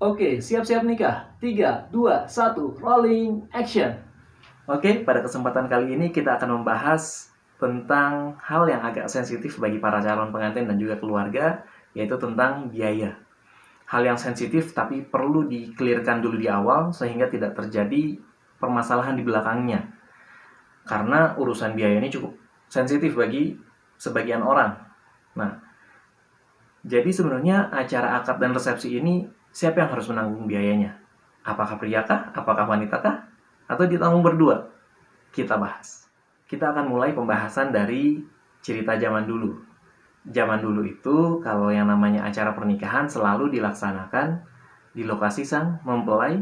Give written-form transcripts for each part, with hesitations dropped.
Oke, siap-siap nikah. 3, 2, 1, rolling action. Oke, pada kesempatan kali ini kita akan membahas tentang hal yang agak sensitif bagi para calon pengantin dan juga keluarga, yaitu tentang biaya. Hal yang sensitif tapi perlu di-clearkan dulu di awal sehingga tidak terjadi permasalahan di belakangnya. Karena urusan biaya ini cukup sensitif bagi sebagian orang. Nah, jadi sebenarnya acara akad dan resepsi ini siapa yang harus menanggung biayanya? Apakah pria kah? Apakah wanita kah? Atau ditanggung berdua? Kita bahas. Kita akan mulai pembahasan dari cerita zaman dulu. Zaman dulu itu kalau yang namanya acara pernikahan selalu dilaksanakan di lokasi sang mempelai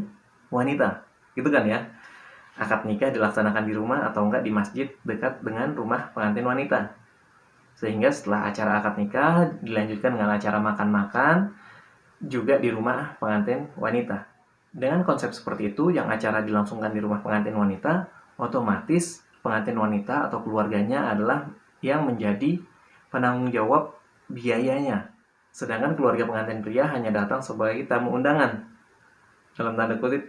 wanita. Gitu kan ya? Akad nikah dilaksanakan di rumah atau enggak di masjid dekat dengan rumah pengantin wanita. Sehingga setelah acara akad nikah dilanjutkan dengan acara makan-makan juga di rumah pengantin wanita. Dengan konsep seperti itu, yang acara dilangsungkan di rumah pengantin wanita, otomatis pengantin wanita atau keluarganya adalah yang menjadi penanggung jawab biayanya. Sedangkan keluarga pengantin pria hanya datang sebagai tamu undangan. Dalam tanda kutip.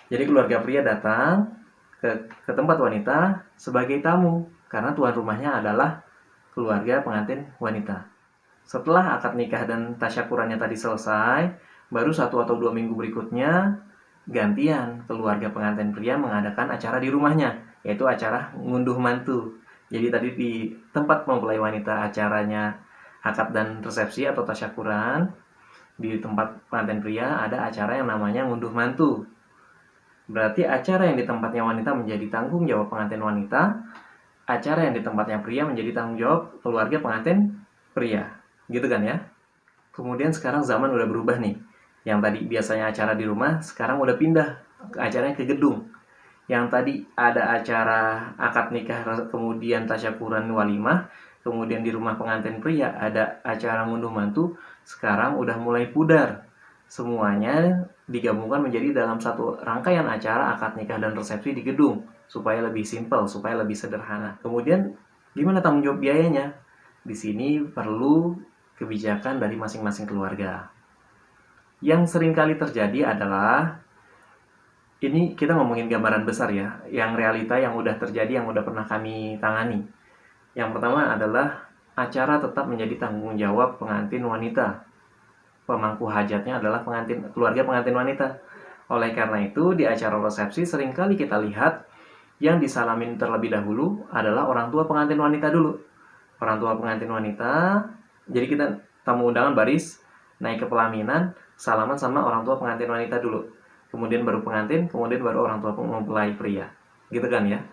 Jadi keluarga pria datang ke tempat wanita sebagai tamu, karena tuan rumahnya adalah keluarga pengantin wanita. Setelah akad nikah dan tasyakurannya tadi selesai, baru 1 atau 2 minggu berikutnya, gantian keluarga pengantin pria mengadakan acara di rumahnya, yaitu acara ngunduh mantu. Jadi tadi di tempat mempelai wanita acaranya akad dan resepsi atau tasyakuran, di tempat pengantin pria ada acara yang namanya ngunduh mantu. Berarti acara yang di tempatnya wanita menjadi tanggung jawab pengantin wanita, acara yang di tempatnya pria menjadi tanggung jawab keluarga pengantin pria. Gitu kan ya? Kemudian sekarang zaman udah berubah nih. Yang tadi biasanya acara di rumah, sekarang udah pindah acaranya ke gedung. Yang tadi ada acara akad nikah, kemudian tasyakuran walimah, kemudian di rumah pengantin pria ada acara ngunduh mantu, sekarang udah mulai pudar. Semuanya digabungkan menjadi dalam satu rangkaian acara akad nikah dan resepsi di gedung, supaya lebih simpel, supaya lebih sederhana. Kemudian gimana tanggung jawab biayanya? Di sini perlu kebijakan dari masing-masing keluarga. Yang sering kali terjadi adalah, ini kita ngomongin gambaran besar ya, yang realita yang udah terjadi, yang udah pernah kami tangani. Yang pertama adalah acara tetap menjadi tanggung jawab pengantin wanita. Pemangku hajatnya adalah keluarga pengantin wanita. Oleh karena itu, di acara resepsi seringkali kita lihat yang disalamin terlebih dahulu adalah orang tua pengantin wanita dulu. Orang tua pengantin wanita, jadi kita tamu undangan baris, naik ke pelaminan, salaman sama orang tua pengantin wanita dulu. Kemudian baru pengantin, kemudian baru orang tua mempelai pria. Gitu kan ya?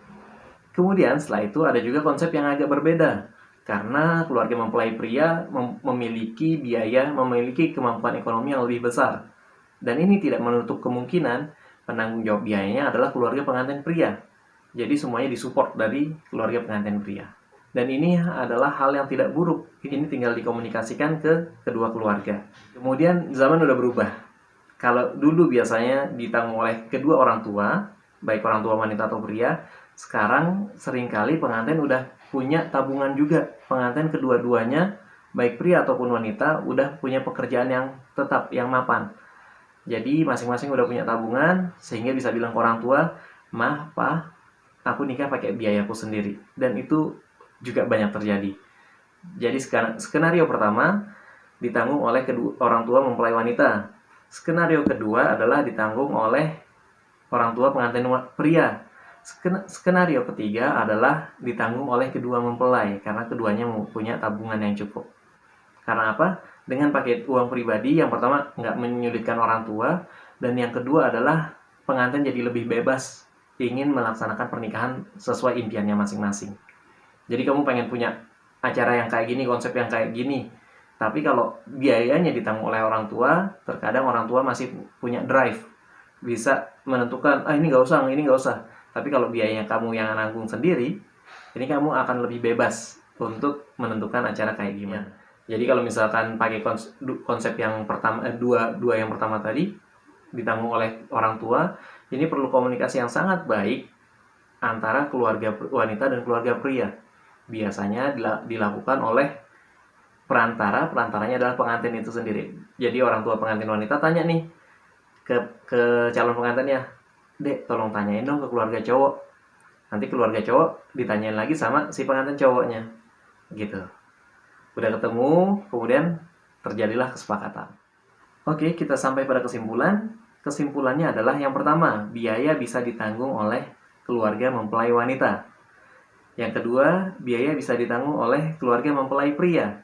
Kemudian setelah itu ada juga konsep yang agak berbeda. Karena keluarga mempelai pria memiliki biaya, memiliki kemampuan ekonomi yang lebih besar. Dan ini tidak menutup kemungkinan penanggung jawab biayanya adalah keluarga pengantin pria. Jadi semuanya disupport dari keluarga pengantin pria. Dan ini adalah hal yang tidak buruk. Ini tinggal dikomunikasikan ke kedua keluarga. Kemudian zaman udah berubah. Kalau dulu biasanya ditanggung oleh kedua orang tua, baik orang tua wanita atau pria, sekarang seringkali pengantin udah punya tabungan juga. Pengantin kedua-duanya, baik pria ataupun wanita, udah punya pekerjaan yang tetap, yang mapan. Jadi masing-masing udah punya tabungan, sehingga bisa bilang ke orang tua, "Mah, Pa, aku nikah pakai biayaku sendiri." Dan itu juga banyak terjadi. Jadi skenario pertama ditanggung oleh orang tua mempelai wanita. Skenario kedua adalah ditanggung oleh orang tua pengantin pria. Skenario ketiga adalah ditanggung oleh kedua mempelai, karena keduanya punya tabungan yang cukup. Karena apa? Dengan pakai uang pribadi, yang pertama nggak menyulitkan orang tua, dan yang kedua adalah pengantin jadi lebih bebas ingin melaksanakan pernikahan sesuai impiannya masing-masing. Jadi kamu pengen punya acara yang kayak gini, konsep yang kayak gini, tapi kalau biayanya ditanggung oleh orang tua, terkadang orang tua masih punya drive, bisa menentukan, ini nggak usah, ini nggak usah. Tapi kalau biayanya kamu yang nanggung sendiri, ini kamu akan lebih bebas untuk menentukan acara kayak gimana. Jadi kalau misalkan pakai konsep yang pertama, dua yang pertama tadi ditanggung oleh orang tua, ini perlu komunikasi yang sangat baik antara keluarga wanita dan keluarga pria. Biasanya dilakukan oleh perantaranya adalah pengantin itu sendiri. Jadi orang tua pengantin wanita tanya nih, ke calon pengantinnya, "Dek, tolong tanyain dong ke keluarga cowok." Nanti keluarga cowok ditanyain lagi sama si pengantin cowoknya. Gitu. Udah ketemu, kemudian terjadilah kesepakatan. Oke, kita sampai pada kesimpulan. Kesimpulannya adalah yang pertama, biaya bisa ditanggung oleh keluarga mempelai wanita. Yang kedua, biaya bisa ditanggung oleh keluarga mempelai pria.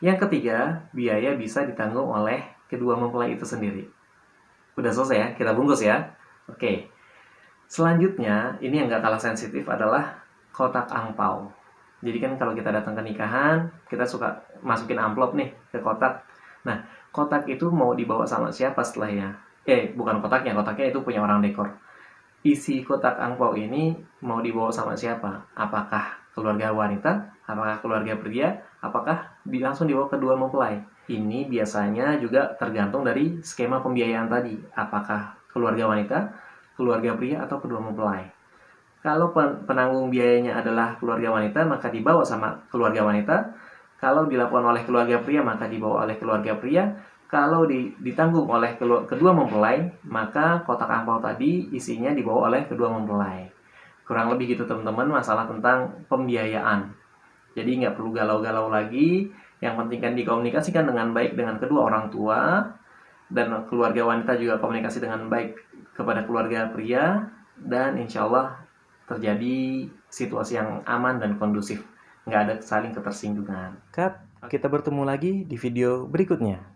Yang ketiga, biaya bisa ditanggung oleh kedua mempelai itu sendiri. Udah selesai ya, kita bungkus ya. Oke. Selanjutnya, ini yang gak kalah sensitif adalah kotak angpau. Jadi kan kalau kita datang ke nikahan, kita suka masukin amplop nih ke kotak. Nah, kotak itu mau dibawa sama siapa setelahnya? Bukan kotaknya itu punya orang dekor. Isi kotak angpau ini mau dibawa sama siapa? Apakah keluarga wanita? Apakah keluarga pria? Apakah langsung dibawa kedua mempelai? Ini biasanya juga tergantung dari skema pembiayaan tadi. Apakah keluarga wanita, keluarga pria, atau kedua mempelai? Kalau penanggung biayanya adalah keluarga wanita, maka dibawa sama keluarga wanita. Kalau dilakukan oleh keluarga pria, maka dibawa oleh keluarga pria. Kalau ditanggung oleh kedua mempelai, maka kotak angpau tadi isinya dibawa oleh kedua mempelai. Kurang lebih gitu teman-teman, masalah tentang pembiayaan. Jadi nggak perlu galau-galau lagi. Yang penting kan dikomunikasikan dengan baik dengan kedua orang tua. Dan keluarga wanita juga komunikasi dengan baik kepada keluarga pria. Dan insya Allah terjadi situasi yang aman dan kondusif. Nggak ada saling ketersinggungan. Cut. Kita bertemu lagi di video berikutnya.